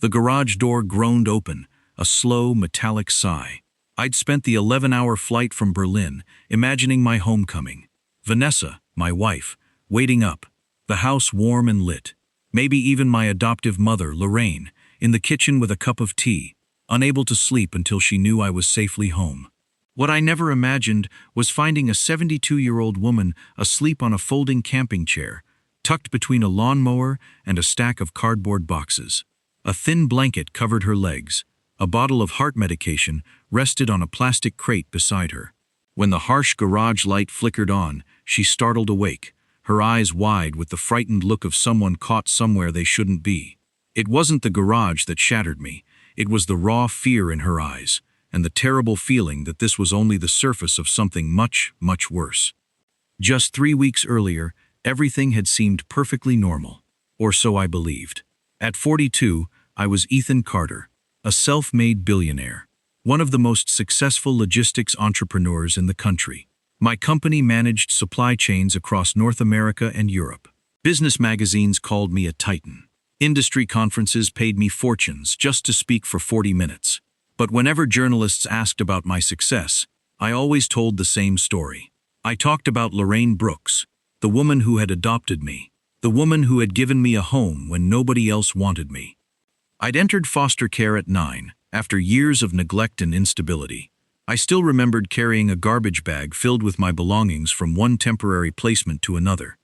The garage door groaned open, a slow, metallic sigh. I'd spent the 11-hour flight from Berlin, imagining my homecoming. Vanessa, my wife, waiting up, the house warm and lit. Maybe even my adoptive mother, Lorraine, in the kitchen with a cup of tea, unable to sleep until she knew I was safely home. What I never imagined was finding a 72-year-old woman asleep on a folding camping chair, tucked between a lawnmower and a stack of cardboard boxes. A thin blanket covered her legs. A bottle of heart medication rested on a plastic crate beside her. When the harsh garage light flickered on, she startled awake, her eyes wide with the frightened look of someone caught somewhere they shouldn't be. It wasn't the garage that shattered me. It was the raw fear in her eyes, and the terrible feeling that this was only the surface of something much, much worse. Just 3 weeks earlier, everything had seemed perfectly normal. Or so I believed. At 42, I was Ethan Carter, a self-made billionaire, one of the most successful logistics entrepreneurs in the country. My company managed supply chains across North America and Europe. Business magazines called me a titan. Industry conferences paid me fortunes just to speak for 40 minutes. But whenever journalists asked about my success, I always told the same story. I talked about Lorraine Brooks, the woman who had adopted me, the woman who had given me a home when nobody else wanted me. I'd entered foster care at 9, after years of neglect and instability. I still remembered carrying a garbage bag filled with my belongings from one temporary placement to another.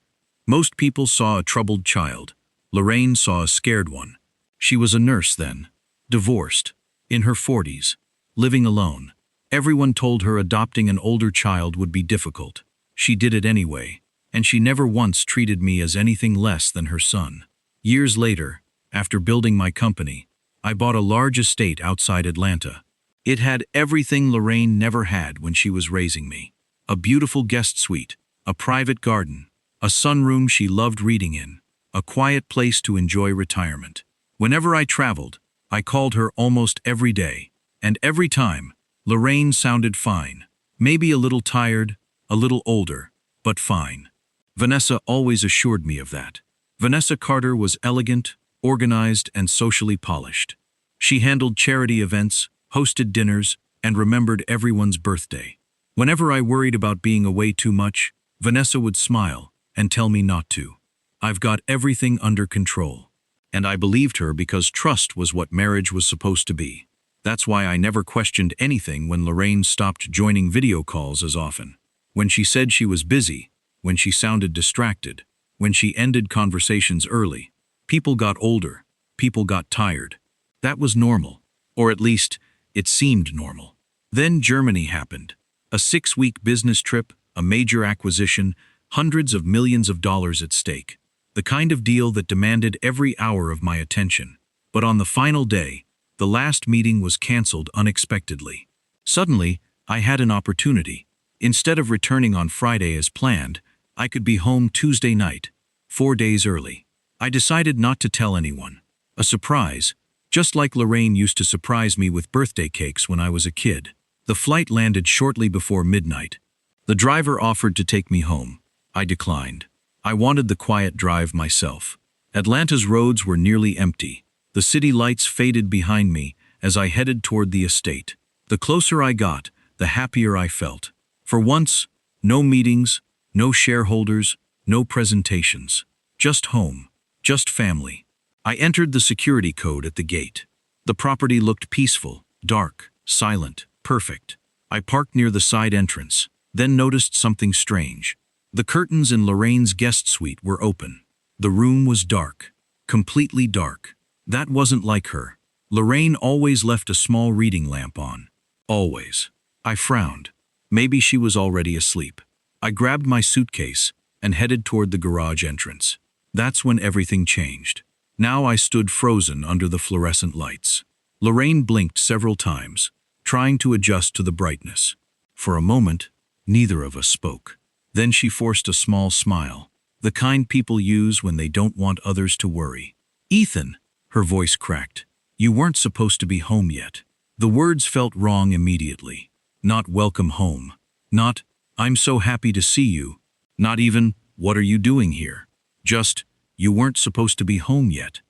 Most people saw a troubled child. Lorraine saw a scared one. She was a nurse then, divorced, in her 40s, living alone. Everyone told her adopting an older child would be difficult. She did it anyway, and she never once treated me as anything less than her son. Years later, after building my company, I bought a large estate outside Atlanta. It had everything Lorraine never had when she was raising me. A beautiful guest suite, a private garden, a sunroom she loved reading in, a quiet place to enjoy retirement. Whenever I traveled, I called her almost every day, and every time, Lorraine sounded fine. Maybe a little tired, a little older, but fine. Vanessa always assured me of that. Vanessa Carter was elegant, organized, and socially polished. She handled charity events, hosted dinners, and remembered everyone's birthday. Whenever I worried about being away too much, Vanessa would smile and tell me not to. I've got everything under control. And I believed her because trust was what marriage was supposed to be. That's why I never questioned anything when Lorraine stopped joining video calls as often. When she said she was busy, when she sounded distracted, when she ended conversations early. People got older, people got tired. That was normal, or at least, it seemed normal. Then Germany happened. A 6-week business trip, a major acquisition, hundreds of millions of dollars at stake. The kind of deal that demanded every hour of my attention. But on the final day, the last meeting was canceled unexpectedly. Suddenly, I had an opportunity. Instead of returning on Friday as planned, I could be home Tuesday night, 4 days early. I decided not to tell anyone. A surprise, just like Lorraine used to surprise me with birthday cakes when I was a kid. The flight landed shortly before midnight. The driver offered to take me home. I declined. I wanted the quiet drive myself. Atlanta's roads were nearly empty. The city lights faded behind me as I headed toward the estate. The closer I got, the happier I felt. For once, no meetings, no shareholders, no presentations. Just home, just family. I entered the security code at the gate. The property looked peaceful, dark, silent, perfect. I parked near the side entrance, then noticed something strange. The curtains in Lorraine's guest suite were open. The room was dark, completely dark. That wasn't like her. Lorraine always left a small reading lamp on. Always. I frowned. Maybe she was already asleep. I grabbed my suitcase and headed toward the garage entrance. That's when everything changed. Now I stood frozen under the fluorescent lights. Lorraine blinked several times, trying to adjust to the brightness. For a moment, neither of us spoke. Then she forced a small smile, the kind people use when they don't want others to worry. "Ethan," her voice cracked, "you weren't supposed to be home yet." The words felt wrong immediately. Not "welcome home." Not "I'm so happy to see you." Not even "what are you doing here?" Just "you weren't supposed to be home yet."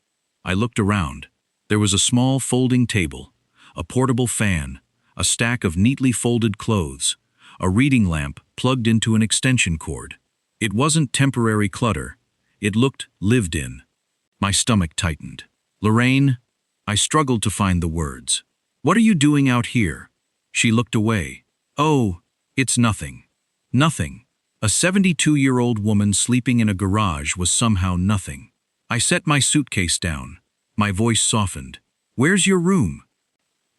I looked around. There was a small folding table, a portable fan, a stack of neatly folded clothes, a reading lamp plugged into an extension cord. It wasn't temporary clutter. It looked lived in. My stomach tightened. "Lorraine," I struggled to find the words. "What are you doing out here?" She looked away. "Oh, it's nothing." Nothing. A 72-year-old woman sleeping in a garage was somehow nothing. I set my suitcase down. My voice softened. "Where's your room?"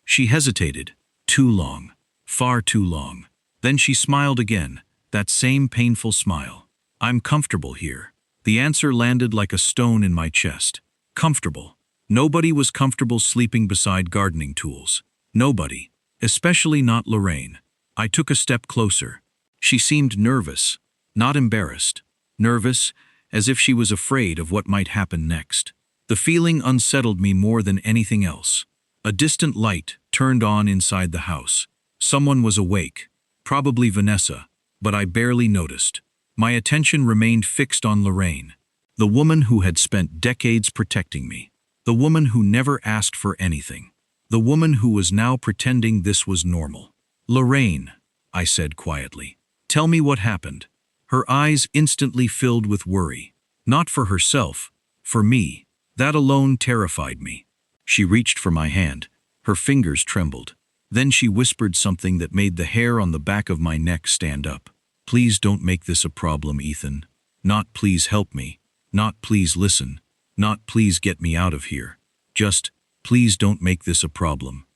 She hesitated. Too long. Far too long. Then she smiled again, that same painful smile. "I'm comfortable here." The answer landed like a stone in my chest. Comfortable. Nobody was comfortable sleeping beside gardening tools. Nobody. Especially not Lorraine. I took a step closer. She seemed nervous, not embarrassed. Nervous, as if she was afraid of what might happen next. The feeling unsettled me more than anything else. A distant light turned on inside the house. Someone was awake. Probably Vanessa, but I barely noticed. My attention remained fixed on Lorraine, the woman who had spent decades protecting me, the woman who never asked for anything, the woman who was now pretending this was normal. "Lorraine," I said quietly, "tell me what happened." Her eyes instantly filled with worry. Not for herself, for me. That alone terrified me. She reached for my hand. Her fingers trembled. Then she whispered something that made the hair on the back of my neck stand up. "Please don't make this a problem, Ethan. Not please help me. Not please listen. Not please get me out of here. Just, please don't make this a problem."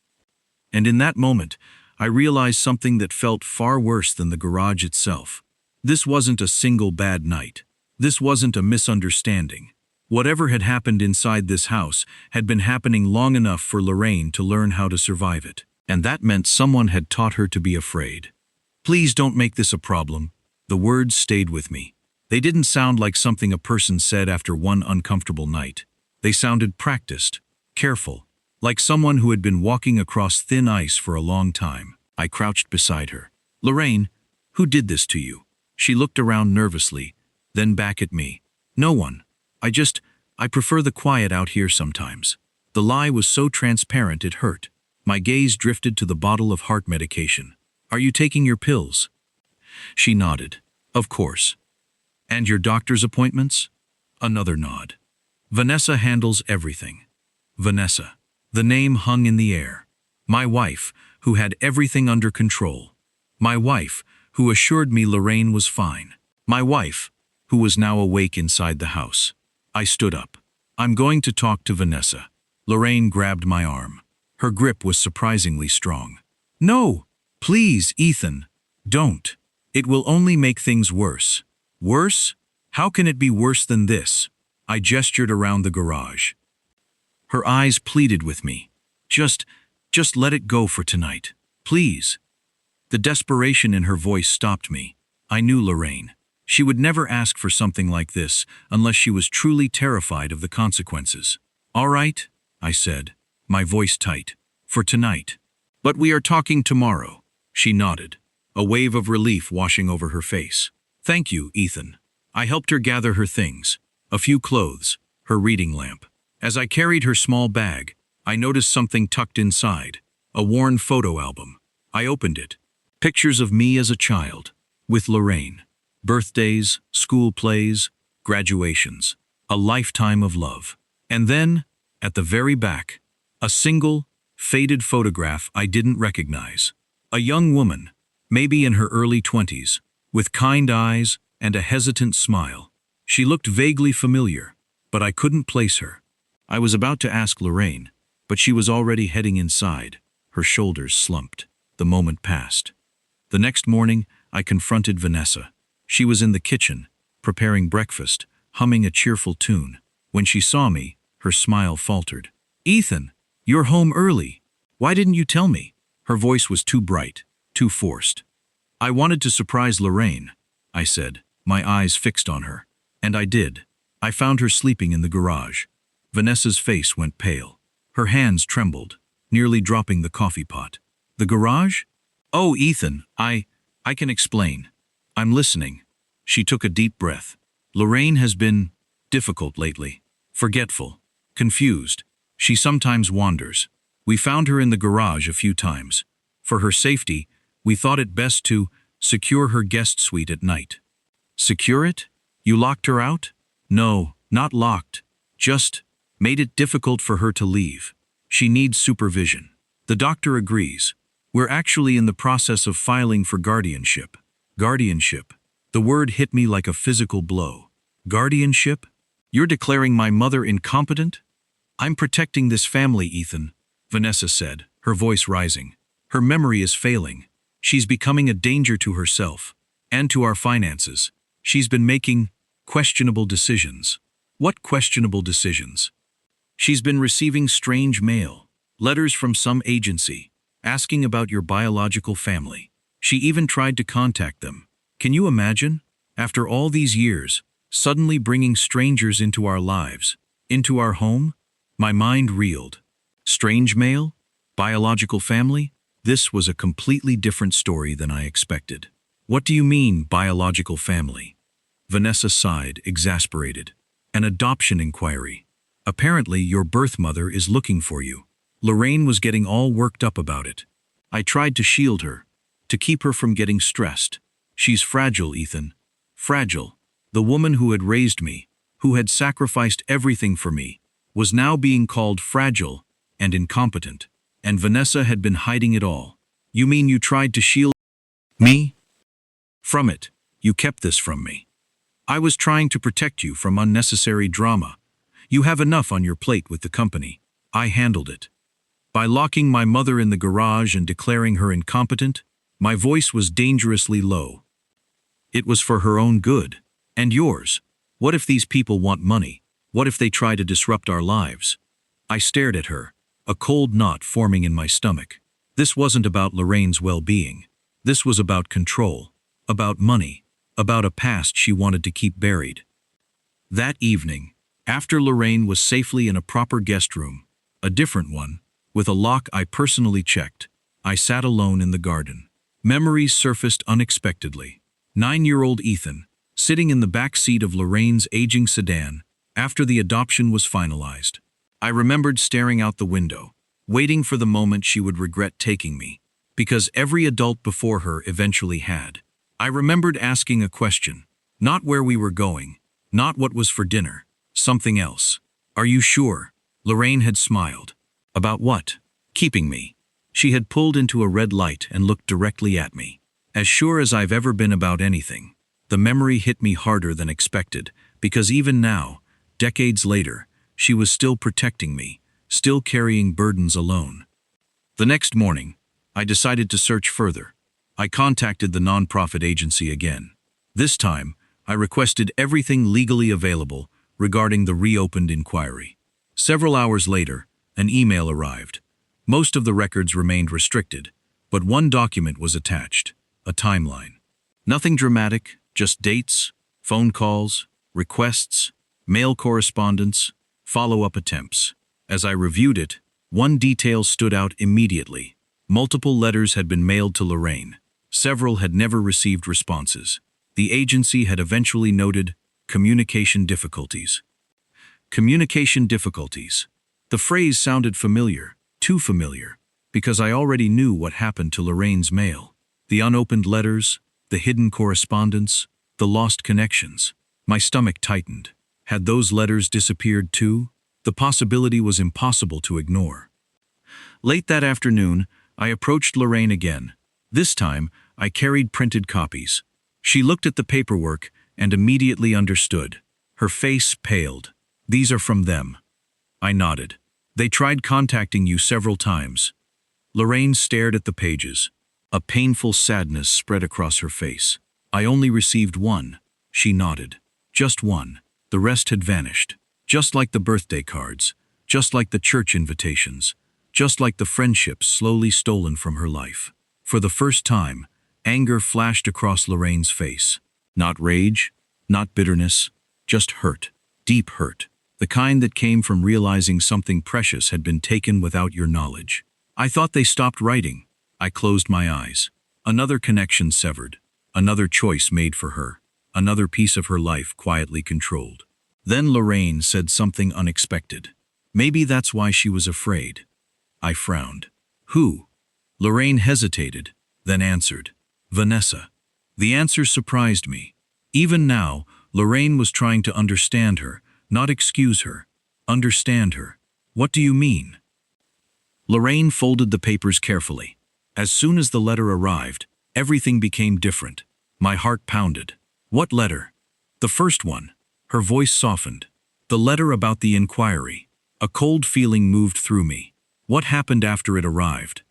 And in that moment, I realized something that felt far worse than the garage itself. This wasn't a single bad night. This wasn't a misunderstanding. Whatever had happened inside this house had been happening long enough for Lorraine to learn how to survive it. And that meant someone had taught her to be afraid. "Please don't make this a problem." The words stayed with me. They didn't sound like something a person said after one uncomfortable night. They sounded practiced, careful, like someone who had been walking across thin ice for a long time. I crouched beside her. "Lorraine, who did this to you?" She looked around nervously, then back at me. "No one. I prefer the quiet out here sometimes." The lie was so transparent it hurt. My gaze drifted to the bottle of heart medication. "Are you taking your pills?" She nodded. "Of course." "And your doctor's appointments?" Another nod. "Vanessa handles everything." Vanessa. The name hung in the air. My wife, who had everything under control. My wife, who assured me Lorraine was fine. My wife, who was now awake inside the house. I stood up. "I'm going to talk to Vanessa." Lorraine grabbed my arm. Her grip was surprisingly strong. "No, please, Ethan, don't. It will only make things worse." "Worse? How can it be worse than this?" I gestured around the garage. Her eyes pleaded with me. Just let it go for tonight. Please." The desperation in her voice stopped me. I knew Lorraine. She would never ask for something like this unless she was truly terrified of the consequences. "All right," I said, my voice tight. "For tonight. But we are talking tomorrow." She nodded, a wave of relief washing over her face. "Thank you, Ethan." I helped her gather her things. A few clothes, her reading lamp. As I carried her small bag, I noticed something tucked inside. A worn photo album. I opened it. Pictures of me as a child. With Lorraine. Birthdays, school plays, graduations. A lifetime of love. And then, at the very back, a single, faded photograph I didn't recognize. A young woman, maybe in her early 20s, with kind eyes and a hesitant smile. She looked vaguely familiar, but I couldn't place her. I was about to ask Lorraine, but she was already heading inside. Her shoulders slumped. The moment passed. The next morning, I confronted Vanessa. She was in the kitchen, preparing breakfast, humming a cheerful tune. When she saw me, her smile faltered. "Ethan, you're home early. Why didn't you tell me?" Her voice was too bright, too forced. "I wanted to surprise Lorraine," I said, my eyes fixed on her. And I did. I found her sleeping in the garage. Vanessa's face went pale. Her hands trembled, nearly dropping the coffee pot. "The garage? Oh, Ethan, I can explain. I'm listening." She took a deep breath. "Lorraine has been difficult lately. Forgetful. Confused. She sometimes wanders. We found her in the garage a few times. For her safety, we thought it best to secure her guest suite at night. Secure it? You locked her out? No, not locked. Just made it difficult for her to leave. She needs supervision. The doctor agrees. We're actually in the process of filing for guardianship. Guardianship. The word hit me like a physical blow. Guardianship? You're declaring my mother incompetent? I'm protecting this family, Ethan, Vanessa said, her voice rising. Her memory is failing. She's becoming a danger to herself and to our finances. She's been making questionable decisions. What questionable decisions? She's been receiving strange mail, letters from some agency, asking about your biological family. She even tried to contact them. Can you imagine? After all these years, suddenly bringing strangers into our lives, into our home? My mind reeled. Strange mail? Biological family? This was a completely different story than I expected. What do you mean, biological family? Vanessa sighed, exasperated. An adoption inquiry. Apparently, your birth mother is looking for you. Lorraine was getting all worked up about it. I tried to shield her, to keep her from getting stressed. She's fragile, Ethan. Fragile. The woman who had raised me, who had sacrificed everything for me, was now being called fragile and incompetent. And Vanessa had been hiding it all. You mean you tried to shield me from it? You kept this from me. I was trying to protect you from unnecessary drama. You have enough on your plate with the company. I handled it. By locking my mother in the garage and declaring her incompetent, my voice was dangerously low. It was for her own good. And yours. What if these people want money? What if they try to disrupt our lives? I stared at her, a cold knot forming in my stomach. This wasn't about Lorraine's well-being. This was about control, about money, about a past she wanted to keep buried. That evening, after Lorraine was safely in a proper guest room, a different one, with a lock I personally checked, I sat alone in the garden. Memories surfaced unexpectedly. 9-year-old Ethan, sitting in the back seat of Lorraine's aging sedan after the adoption was finalized. I remembered staring out the window, waiting for the moment she would regret taking me, because every adult before her eventually had. I remembered asking a question, not where we were going, not what was for dinner, something else. Are you sure? Lorraine had smiled. About what? Keeping me. She had pulled into a red light and looked directly at me. As sure as I've ever been about anything. The memory hit me harder than expected, because even now, decades later, she was still protecting me, still carrying burdens alone. The next morning, I decided to search further. I contacted the nonprofit agency again. This time, I requested everything legally available regarding the reopened inquiry. Several hours later, an email arrived. Most of the records remained restricted, but one document was attached, a timeline. Nothing dramatic, just dates, phone calls, requests, mail correspondence, follow-up attempts. As I reviewed it, one detail stood out immediately. Multiple letters had been mailed to Lorraine. Several had never received responses. The agency had eventually noted communication difficulties. Communication difficulties. The phrase sounded familiar, too familiar, because I already knew what happened to Lorraine's mail. The unopened letters, the hidden correspondence, the lost connections. My stomach tightened. Had those letters disappeared too? The possibility was impossible to ignore. Late that afternoon, I approached Lorraine again. This time, I carried printed copies. She looked at the paperwork and immediately understood. Her face paled. These are from them. I nodded. They tried contacting you several times. Lorraine stared at the pages. A painful sadness spread across her face. I only received one. She nodded. Just one. The rest had vanished. Just like the birthday cards. Just like the church invitations. Just like the friendships slowly stolen from her life. For the first time, anger flashed across Lorraine's face. Not rage, not bitterness, just hurt. Deep hurt. The kind that came from realizing something precious had been taken without your knowledge. I thought they stopped writing. I closed my eyes. Another connection severed. Another choice made for her. Another piece of her life quietly controlled. Then Lorraine said something unexpected. Maybe that's why she was afraid. I frowned. Who? Lorraine hesitated, then answered. Vanessa. The answer surprised me. Even now, Lorraine was trying to understand her, not excuse her. Understand her. What do you mean? Lorraine folded the papers carefully. As soon as the letter arrived, everything became different. My heart pounded. What letter? The first one. Her voice softened. The letter about the inquiry. A cold feeling moved through me. What happened after it arrived?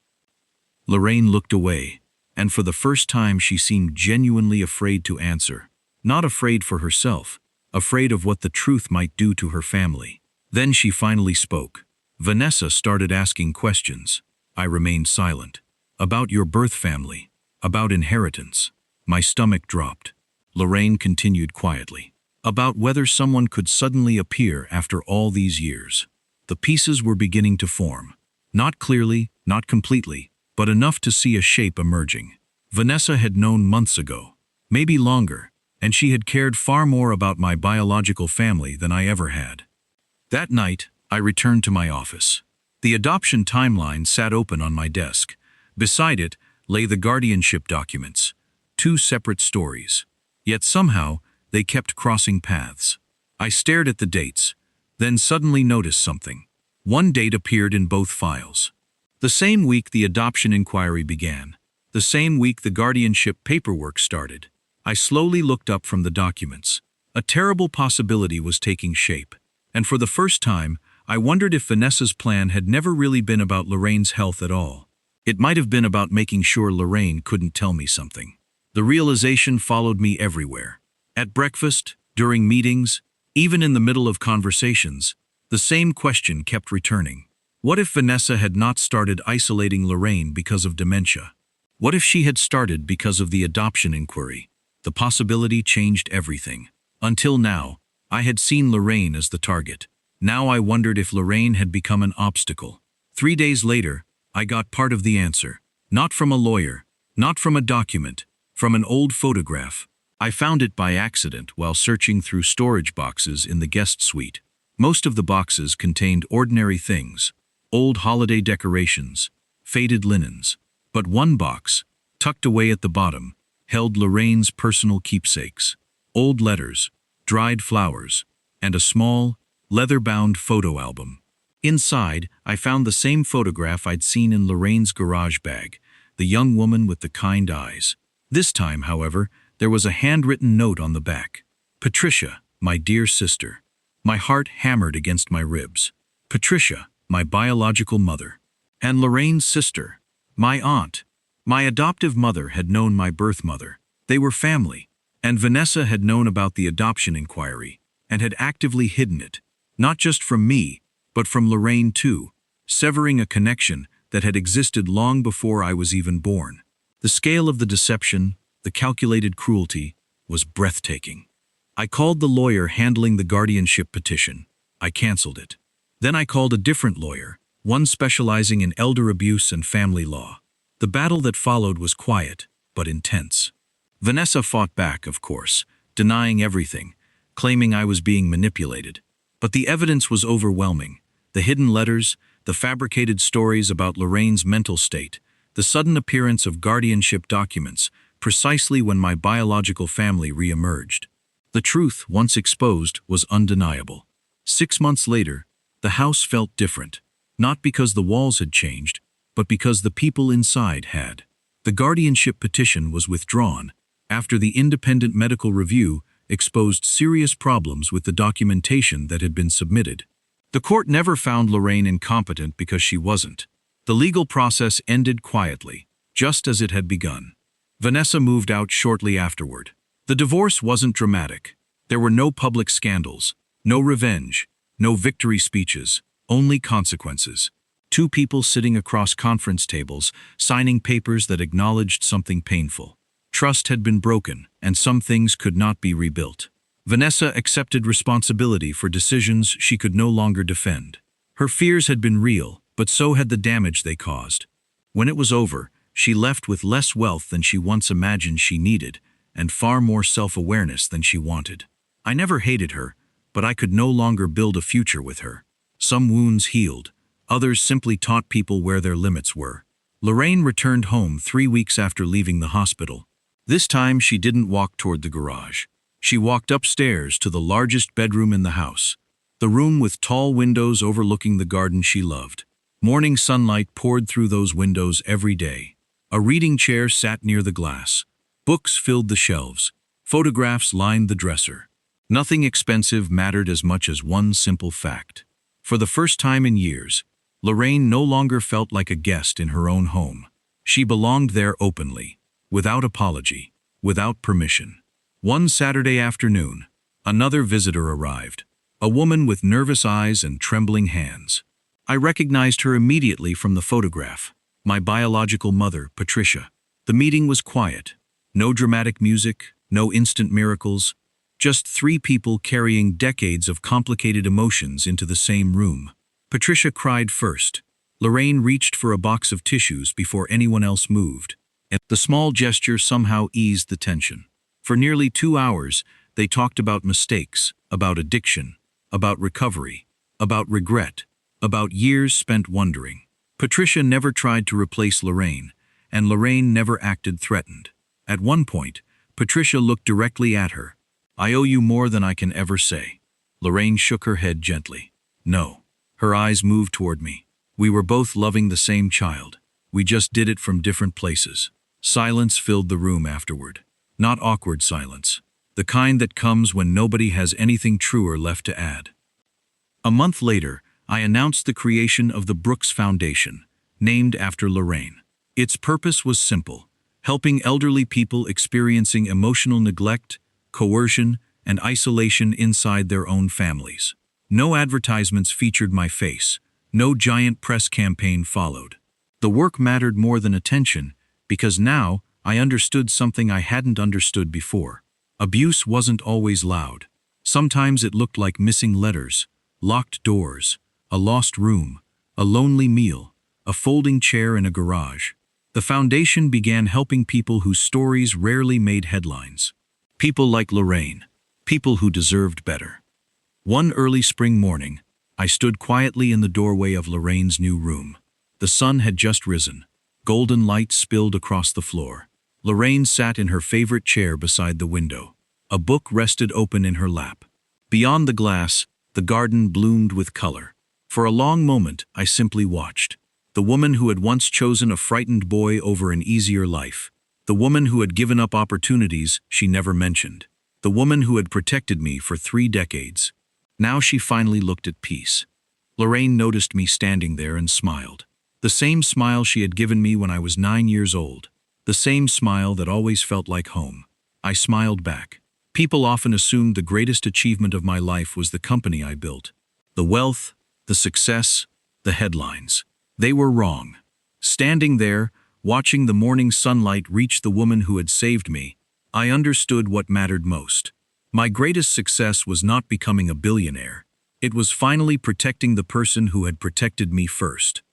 Lorraine looked away, and for the first time she seemed genuinely afraid to answer. Not afraid for herself, afraid of what the truth might do to her family. Then she finally spoke. Vanessa started asking questions. I remained silent. About your birth family. About inheritance. My stomach dropped. Lorraine continued quietly. About whether someone could suddenly appear after all these years. The pieces were beginning to form. Not clearly, not completely, but enough to see a shape emerging. Vanessa had known months ago, maybe longer, and she had cared far more about my biological family than I ever had. That night, I returned to my office. The adoption timeline sat open on my desk. Beside it lay the guardianship documents, 2 separate stories. Yet somehow, they kept crossing paths. I stared at the dates, then suddenly noticed something. One date appeared in both files. The same week the adoption inquiry began. The same week the guardianship paperwork started. I slowly looked up from the documents. A terrible possibility was taking shape. And for the first time, I wondered if Vanessa's plan had never really been about Lorraine's health at all. It might have been about making sure Lorraine couldn't tell me something. The realization followed me everywhere. At breakfast, during meetings, even in the middle of conversations, the same question kept returning. What if Vanessa had not started isolating Lorraine because of dementia? What if she had started because of the adoption inquiry? The possibility changed everything. Until now, I had seen Lorraine as the target. Now I wondered if Lorraine had become an obstacle. 3 days later, I got part of the answer. Not from a lawyer, not from a document, from an old photograph. I found it by accident while searching through storage boxes in the guest suite. Most of the boxes contained ordinary things, old holiday decorations, faded linens. But one box, tucked away at the bottom, held Lorraine's personal keepsakes, old letters, dried flowers, and a small, leather-bound photo album. Inside, I found the same photograph I'd seen in Lorraine's garage bag, the young woman with the kind eyes. This time, however, there was a handwritten note on the back. Patricia, my dear sister. My heart hammered against my ribs. Patricia, my biological mother. And Lorraine's sister, my aunt. My adoptive mother had known my birth mother. They were family. And Vanessa had known about the adoption inquiry, and had actively hidden it. Not just from me, but from Lorraine too, severing a connection that had existed long before I was even born. The scale of the deception, the calculated cruelty, was breathtaking. I called the lawyer handling the guardianship petition. I canceled it. Then I called a different lawyer, one specializing in elder abuse and family law. The battle that followed was quiet, but intense. Vanessa fought back, of course, denying everything, claiming I was being manipulated. But the evidence was overwhelming. The hidden letters, the fabricated stories about Lorraine's mental state, the sudden appearance of guardianship documents, precisely when my biological family re-emerged. The truth, once exposed, was undeniable. 6 months later, the house felt different, not because the walls had changed, but because the people inside had. The guardianship petition was withdrawn after the independent medical review exposed serious problems with the documentation that had been submitted. The court never found Lorraine incompetent because she wasn't. The legal process ended quietly, just as it had begun. Vanessa moved out shortly afterward. The divorce wasn't dramatic. There were no public scandals, no revenge, no victory speeches, only consequences. 2 people sitting across conference tables, signing papers that acknowledged something painful. Trust had been broken, and some things could not be rebuilt. Vanessa accepted responsibility for decisions she could no longer defend. Her fears had been real, but so had the damage they caused. When it was over, she left with less wealth than she once imagined she needed, and far more self-awareness than she wanted. I never hated her, but I could no longer build a future with her. Some wounds healed, others simply taught people where their limits were. Lorraine returned home 3 weeks after leaving the hospital. This time she didn't walk toward the garage. She walked upstairs to the largest bedroom in the house, the room with tall windows overlooking the garden she loved. Morning sunlight poured through those windows every day. A reading chair sat near the glass. Books filled the shelves. Photographs lined the dresser. Nothing expensive mattered as much as one simple fact. For the first time in years, Lorraine no longer felt like a guest in her own home. She belonged there openly, without apology, without permission. One Saturday afternoon, another visitor arrived, a woman with nervous eyes and trembling hands. I recognized her immediately from the photograph. My biological mother, Patricia. The meeting was quiet. No dramatic music, no instant miracles, just 3 people carrying decades of complicated emotions into the same room. Patricia cried first. Lorraine reached for a box of tissues before anyone else moved, and the small gesture somehow eased the tension. For nearly 2 hours, they talked about mistakes, about addiction, about recovery, about regret, about years spent wondering. Patricia never tried to replace Lorraine, and Lorraine never acted threatened. At one point, Patricia looked directly at her. "I owe you more than I can ever say." Lorraine shook her head gently. "No." Her eyes moved toward me. "We were both loving the same child. We just did it from different places." Silence filled the room afterward. Not awkward silence. The kind that comes when nobody has anything truer left to add. A month later, I announced the creation of the Brooks Foundation, named after Lorraine. Its purpose was simple: helping elderly people experiencing emotional neglect, coercion, and isolation inside their own families. No advertisements featured my face. No giant press campaign followed. The work mattered more than attention, because now I understood something I hadn't understood before. Abuse wasn't always loud. Sometimes it looked like missing letters, locked doors, a lost room, a lonely meal, a folding chair in a garage. The foundation began helping people whose stories rarely made headlines. People like Lorraine, people who deserved better. One early spring morning, I stood quietly in the doorway of Lorraine's new room. The sun had just risen. Golden light spilled across the floor. Lorraine sat in her favorite chair beside the window. A book rested open in her lap. Beyond the glass, the garden bloomed with color. For a long moment, I simply watched. The woman who had once chosen a frightened boy over an easier life. The woman who had given up opportunities she never mentioned. The woman who had protected me for 3 decades. Now she finally looked at peace. Lorraine noticed me standing there and smiled. The same smile she had given me when I was 9 years old. The same smile that always felt like home. I smiled back. People often assumed the greatest achievement of my life was the company I built. The wealth, the success, the headlines. They were wrong. Standing there, watching the morning sunlight reach the woman who had saved me, I understood what mattered most. My greatest success was not becoming a billionaire. It was finally protecting the person who had protected me first.